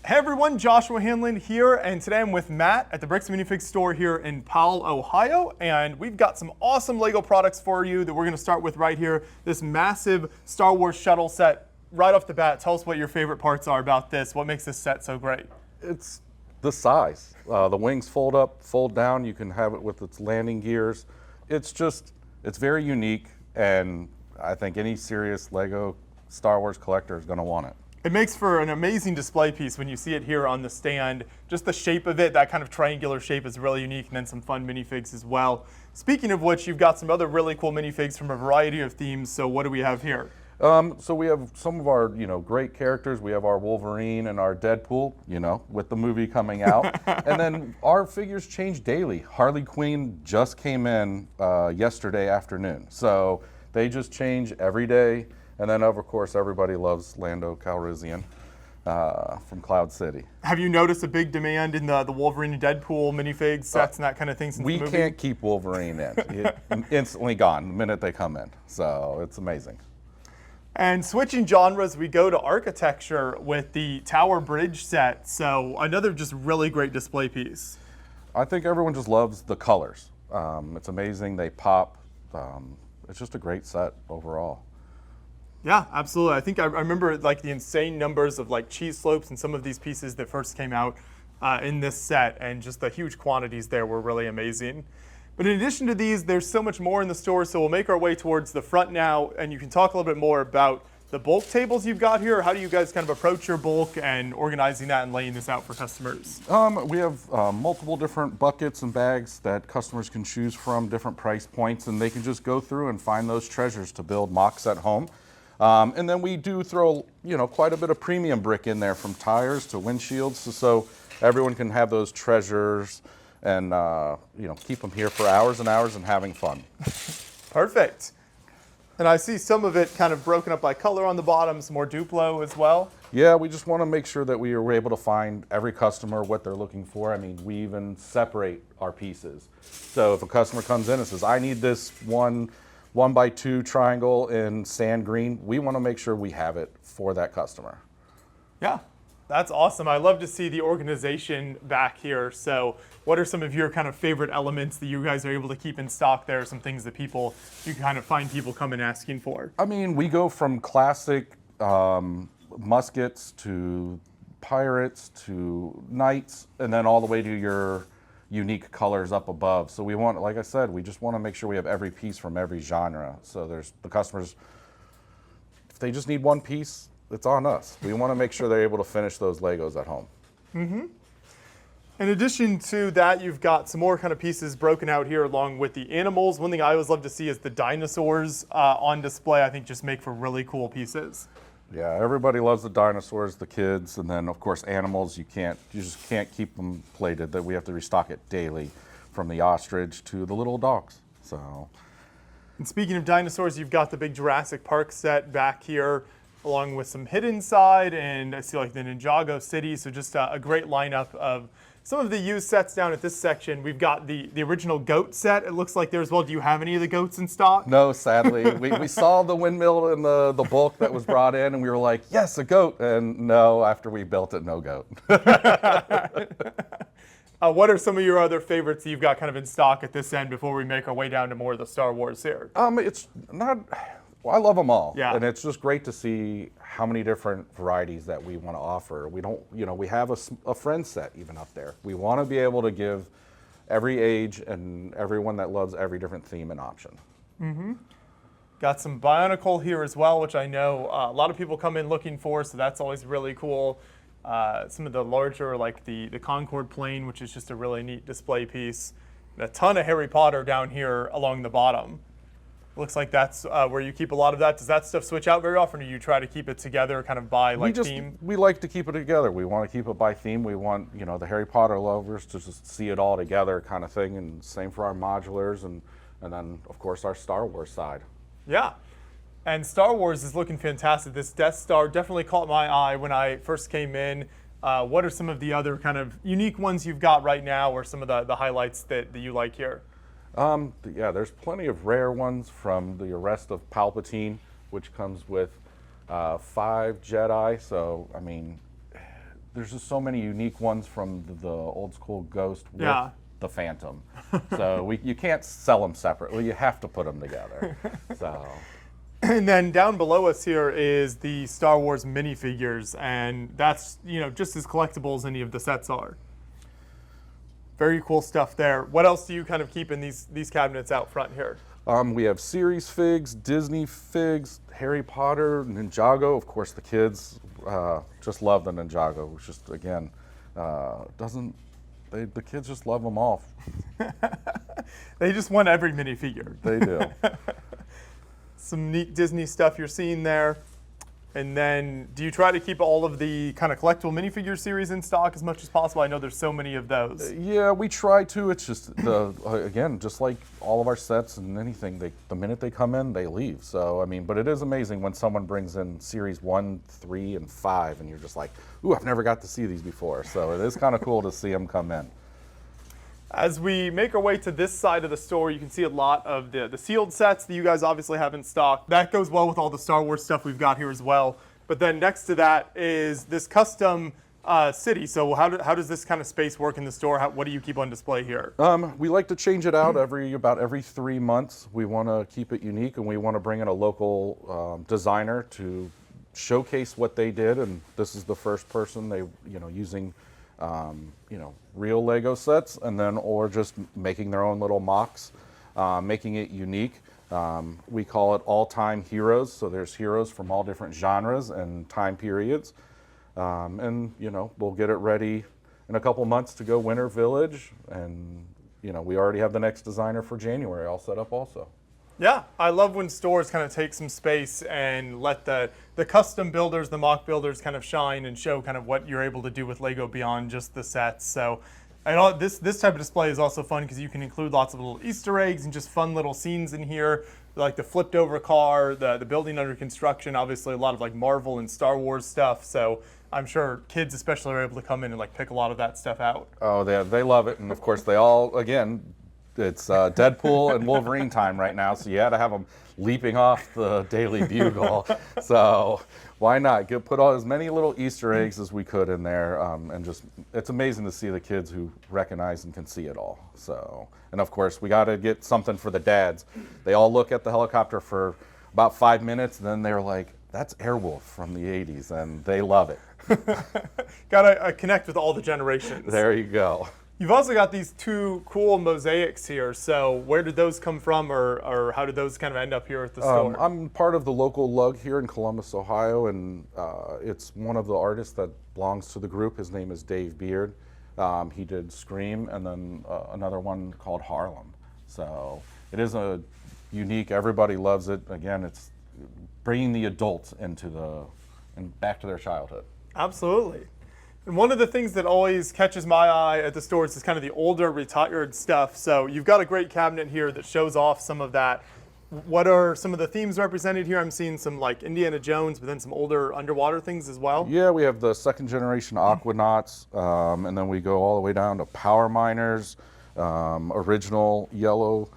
Hey everyone, Joshua Hanlon here, and today I'm with Matt at the Bricks Minifigs store here in Powell, Ohio, and we've got some awesome LEGO products for you that we're going to start with right here. This massive Star Wars shuttle set. Right off the bat, tell us what your favorite parts are about this. What makes this set so great? It's the size. The wings fold up, fold down. You can have it with its landing gears. It's very unique, and I think any serious LEGO Star Wars collector is going to want it. It makes for an amazing display piece when you see it here on the stand. Just the shape of it, that kind of triangular shape is really unique, and then some fun minifigs as well. Speaking of which, you've got some other really cool minifigs from a variety of themes, so what do we have here? So we have some of our, great characters. We have our Wolverine and our Deadpool, with the movie coming out. And then our figures change daily. Harley Quinn just came in yesterday afternoon. So they just change every day. And then, of course, everybody loves Lando Calrissian from Cloud City. Have you noticed a big demand in the Wolverine and Deadpool minifigs, sets, and that kind of thing since the movie? We can't keep Wolverine in. He's instantly gone the minute they come in. So it's amazing. And switching genres, we go to architecture with the Tower Bridge set. So another just really great display piece. I think everyone just loves the colors. It's amazing. They pop. It's just a great set overall. Yeah, absolutely. I think I remember like the insane numbers of like cheese slopes and some of these pieces that first came out in this set, and just the huge quantities there were really amazing. But in addition to these, there's so much more in the store, so we'll make our way towards the front now, and you can talk a little bit more about the bulk tables you've got here. How do you guys kind of approach your bulk and organizing that and laying this out for customers? We have multiple different buckets and bags that customers can choose from, different price points, and they can just go through and find those treasures to build mocks at home. And then we do throw, quite a bit of premium brick in there, from tires to windshields, so everyone can have those treasures and keep them here for hours and hours and having fun. Perfect. And I see some of it kind of broken up by color on the bottom, some more Duplo as well. Yeah, we just want to make sure that we are able to find every customer what they're looking for. I mean, we even separate our pieces. So if a customer comes in and says, I need this 1x2 triangle in sand green, we want to make sure we have it for that customer. Yeah, that's awesome. I love to see the organization back here. So what are some of your kind of favorite elements that you guys are able to keep in stock there? Some things that you can kind of find people coming asking for. I mean, we go from classic muskets to pirates to knights, and then all the way to your unique colors up above. So we want, like I said, we just want to make sure we have every piece from every genre. So there's the customers, if they just need one piece, it's on us. We want to make sure they're able to finish those Legos at home. Mm-hmm. In addition to that, you've got some more kind of pieces broken out here along with the animals. One thing I always love to see is the dinosaurs on display. I think just make for really cool pieces. Yeah, everybody loves the dinosaurs, the kids, and then of course animals. You just can't keep them plated. That we have to restock it daily, from the ostrich to the little dogs. So. And speaking of dinosaurs, you've got the big Jurassic Park set back here, along with some hidden side, and I see like the Ninjago City. So just a great lineup of some of the used sets down at this section. We've got the original goat set, it looks like there as well. Do you have any of the goats in stock? No, sadly. we saw the windmill and the bulk that was brought in, and we were like, yes, a goat. And no, after we built it, no goat. What are some of your other favorites that you've got kind of in stock at this end before we make our way down to more of the Star Wars here? It's not... Well, I love them all. Yeah. And it's just great to see how many different varieties that we want to offer. We don't, we have a friend set even up there. We want to be able to give every age and everyone that loves every different theme an option. Mm-hmm. Got some Bionicle here as well, which I know a lot of people come in looking for, so that's always really cool. Some of the larger, like the Concorde plane, which is just a really neat display piece. And a ton of Harry Potter down here along the bottom. Looks like that's where you keep a lot of that. Does that stuff switch out very often, or you try to keep it together kind of by theme? We like to keep it together. We want to keep it by theme. We want, the Harry Potter lovers to just see it all together kind of thing, and same for our modulars, and then, of course, our Star Wars side. Yeah, and Star Wars is looking fantastic. This Death Star definitely caught my eye when I first came in. What are some of the other kind of unique ones you've got right now, or some of the highlights that you like here? Yeah, there's plenty of rare ones, from the Arrest of Palpatine, which comes with 5 Jedi. So, I mean, there's just so many unique ones from the old school Ghost with Yeah. the Phantom. So you can't sell them separately. You have to put them together. So. And then down below us here is the Star Wars minifigures, and that's, you know, just as collectible as any of the sets are. Very cool stuff there. What else do you kind of keep in these cabinets out front here? We have series figs, Disney figs, Harry Potter, Ninjago. Of course, the kids just love the Ninjago, which just, again, the kids just love them all. They just want every minifigure. They do. Some neat Disney stuff you're seeing there. And then do you try to keep all of the kind of collectible minifigure series in stock as much as possible? I know there's so many of those. Yeah, we try to. It's just, again, just like all of our sets and anything, the minute they come in, they leave. So, I mean, but it is amazing when someone brings in series 1, 3, and 5, and you're just like, ooh, I've never got to see these before. So it is kind of cool to see them come in. As we make our way to this side of the store, you can see a lot of the sealed sets that you guys obviously have in stock. That goes well with all the Star Wars stuff we've got here as well. But then next to that is this custom city. So how does this kind of space work in the store? What do you keep on display here? We like to change it out about every 3 months. We want to keep it unique, and we want to bring in a local designer to showcase what they did. And this is the first person using real Lego sets, and then or just making their own little mocks, making it unique. We call it all-time heroes. So there's heroes from all different genres and time periods. And we'll get it ready in a couple months to go Winter Village. And we already have the next designer for January all set up also. Yeah, I love when stores kind of take some space and let the custom builders, the mock builders kind of shine and show kind of what you're able to do with Lego beyond just the sets. So this type of display is also fun because you can include lots of little Easter eggs and just fun little scenes in here, like the flipped over car, the building under construction, obviously a lot of like Marvel and Star Wars stuff. So I'm sure kids especially are able to come in and like pick a lot of that stuff out. Oh, they love it. And of course they all, again, it's Deadpool and Wolverine time right now, so you had to have them leaping off the Daily Bugle. So why not put as many little Easter eggs as we could in there, and just it's amazing to see the kids who recognize and can see it all. So, and of course we got to get something for the dads. They all look at the helicopter for about 5 minutes, and then they're like, "That's Airwolf from the '80s," and they love it. Gotta connect with all the generations. There you go. You've also got these two cool mosaics here. So where did those come from, or how did those kind of end up here at the store? I'm part of the local lug here in Columbus, Ohio, and it's one of the artists that belongs to the group. His name is Dave Beard. He did Scream and then another one called Harlem. So it is a unique, everybody loves it. Again, it's bringing the adults and back to their childhood. Absolutely. And one of the things that always catches my eye at the stores is kind of the older retired stuff. So you've got a great cabinet here that shows off some of that. What are some of the themes represented here? I'm seeing some like Indiana Jones, but then some older underwater things as well. Yeah, we have the second generation Aquanauts, and then we go all the way down to Power Miners, original yellow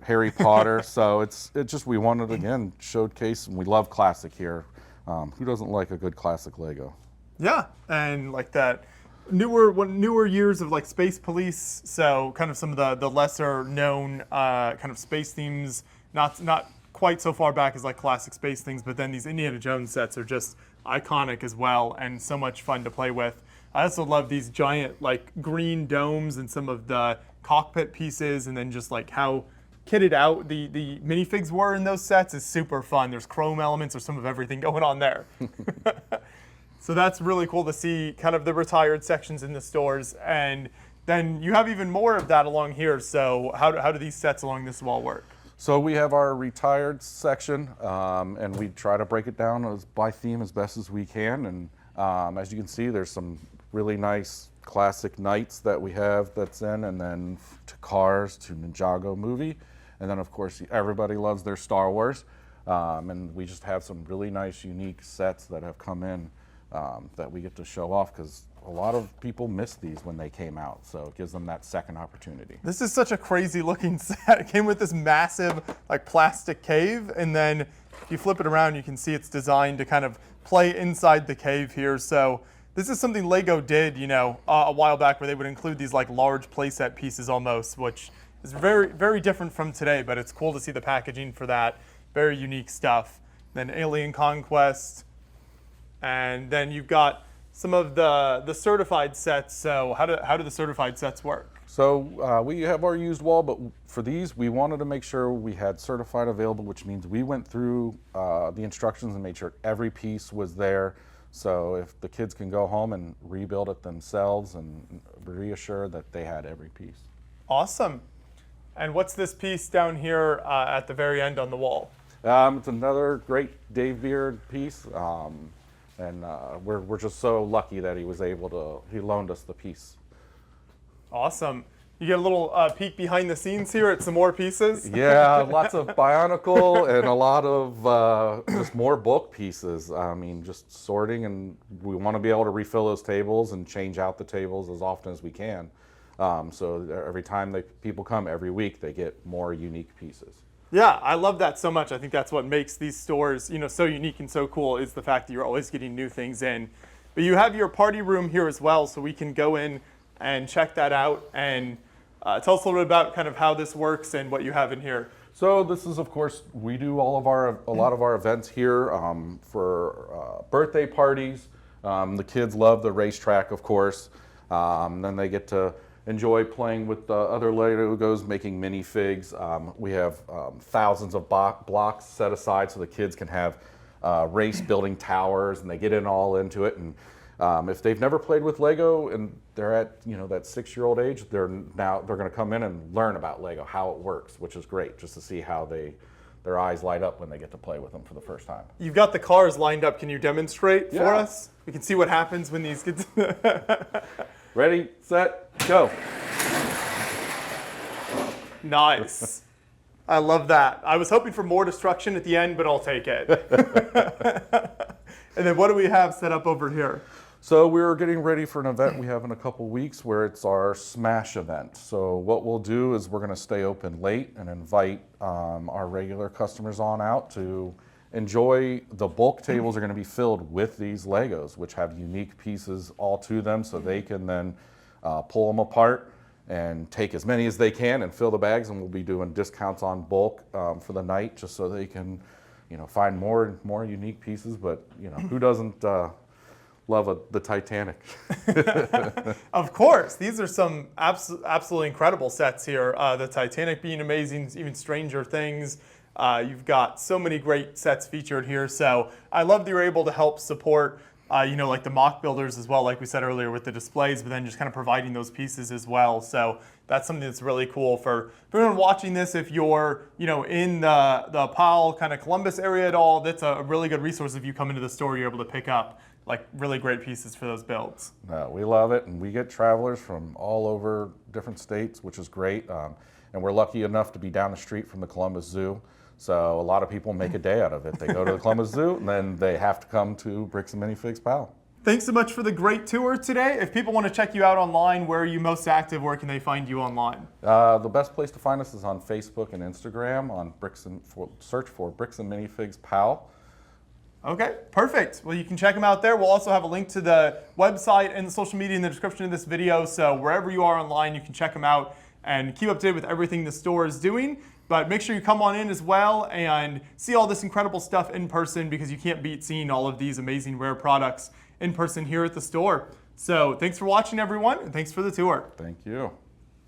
Harry Potter. So it's just, we wanted, again, showcase, and we love classic here. Who doesn't like a good classic Lego? Yeah, and like that newer years of like Space Police, so kind of some of the lesser known kind of space themes, not quite so far back as like classic space things, but then these Indiana Jones sets are just iconic as well and so much fun to play with. I also love these giant like green domes and some of the cockpit pieces, and then just like how kitted out the minifigs were in those sets is super fun. There's chrome elements or some of everything going on there. So that's really cool to see kind of the retired sections in the stores. And then you have even more of that along here. So how do these sets along this wall work? So we have our retired section, and we try to break it down by theme as best as we can. And as you can see, there's some really nice classic knights that we have that's in, and then to Cars, to Ninjago movie. And then of course, everybody loves their Star Wars. And we just have some really nice, unique sets that have come in that we get to show off, because a lot of people missed these when they came out, so it gives them that second opportunity. This is such a crazy looking set. It came with this massive like plastic cave, and then if you flip it around, you can see it's designed to kind of play inside the cave here. So This is something Lego did, a while back, where they would include these like large playset pieces almost, which is very, very different from today, but it's cool to see the packaging for that. Very unique stuff. Then Alien Conquest, and then you've got some of the certified sets. So how do the certified sets work? So we have our used wall, but for these, we wanted to make sure we had certified available, which means we went through the instructions and made sure every piece was there. So if the kids can go home and rebuild it themselves and reassure that they had every piece. Awesome. And what's this piece down here at the very end on the wall? It's another great Dave Beard piece. And we're just so lucky that he loaned us the piece. Awesome. You get a little peek behind the scenes here at some more pieces. Yeah, lots of Bionicle and a lot of just more bulk pieces. I mean, just sorting, and we want to be able to refill those tables and change out the tables as often as we can. So every time people come every week, they get more unique pieces. Yeah, I love that so much. I think that's what makes these stores, so unique and so cool, is the fact that you're always getting new things in. But you have your party room here as well, so we can go in and check that out. And tell us a little bit about kind of how this works and what you have in here. So this is, of course, we do a lot of our events here for birthday parties. The kids love the racetrack, of course. Then they get to enjoy playing with the other Legos, making minifigs. We have thousands of blocks set aside so the kids can have race building towers, and they get all into it. And if they've never played with Lego and they're at that 6-year-old age, they're going to come in and learn about Lego, how it works, which is great, just to see how their eyes light up when they get to play with them for the first time. You've got the cars lined up. Can you demonstrate for us? We can see what happens when these kids. Ready, set, go. Nice. I love that. I was hoping for more destruction at the end, but I'll take it. And then what do we have set up over here? So we're getting ready for an event we have in a couple weeks where it's our Smash event. So what we'll do is we're going to stay open late and invite our regular customers on out to enjoy. The bulk tables are going to be filled with these Legos, which have unique pieces all to them, so they can then pull them apart and take as many as they can and fill the bags. And we'll be doing discounts on bulk for the night, just so they can, find more and more unique pieces. But who doesn't love the Titanic? Of course, these are some absolutely incredible sets here. The Titanic being amazing, even Stranger Things. You've got so many great sets featured here. So I love that you're able to help support, like the mock builders as well, like we said earlier with the displays, but then just kind of providing those pieces as well. So that's something that's really cool for everyone watching this. If you're, in the Powell kind of Columbus area at all, that's a really good resource. If you come into the store, you're able to pick up like really great pieces for those builds. We love it, and we get travelers from all over different states, which is great. And we're lucky enough to be down the street from the Columbus Zoo. So a lot of people make a day out of it. They go to the Columbus Zoo, and then they have to come to Bricks and Minifigs Powell. Thanks so much for the great tour today. If people want to check you out online, where are you most active? Where can they find you online? The best place to find us is on Facebook and Instagram. Search for Bricks and Minifigs Powell. Okay, perfect. Well, you can check them out there. We'll also have a link to the website and the social media in the description of this video. So wherever you are online, you can check them out and keep up to date with everything the store is doing. But make sure you come on in as well and see all this incredible stuff in person, because you can't beat seeing all of these amazing rare products in person here at the store. So thanks for watching, everyone, and thanks for the tour. Thank you.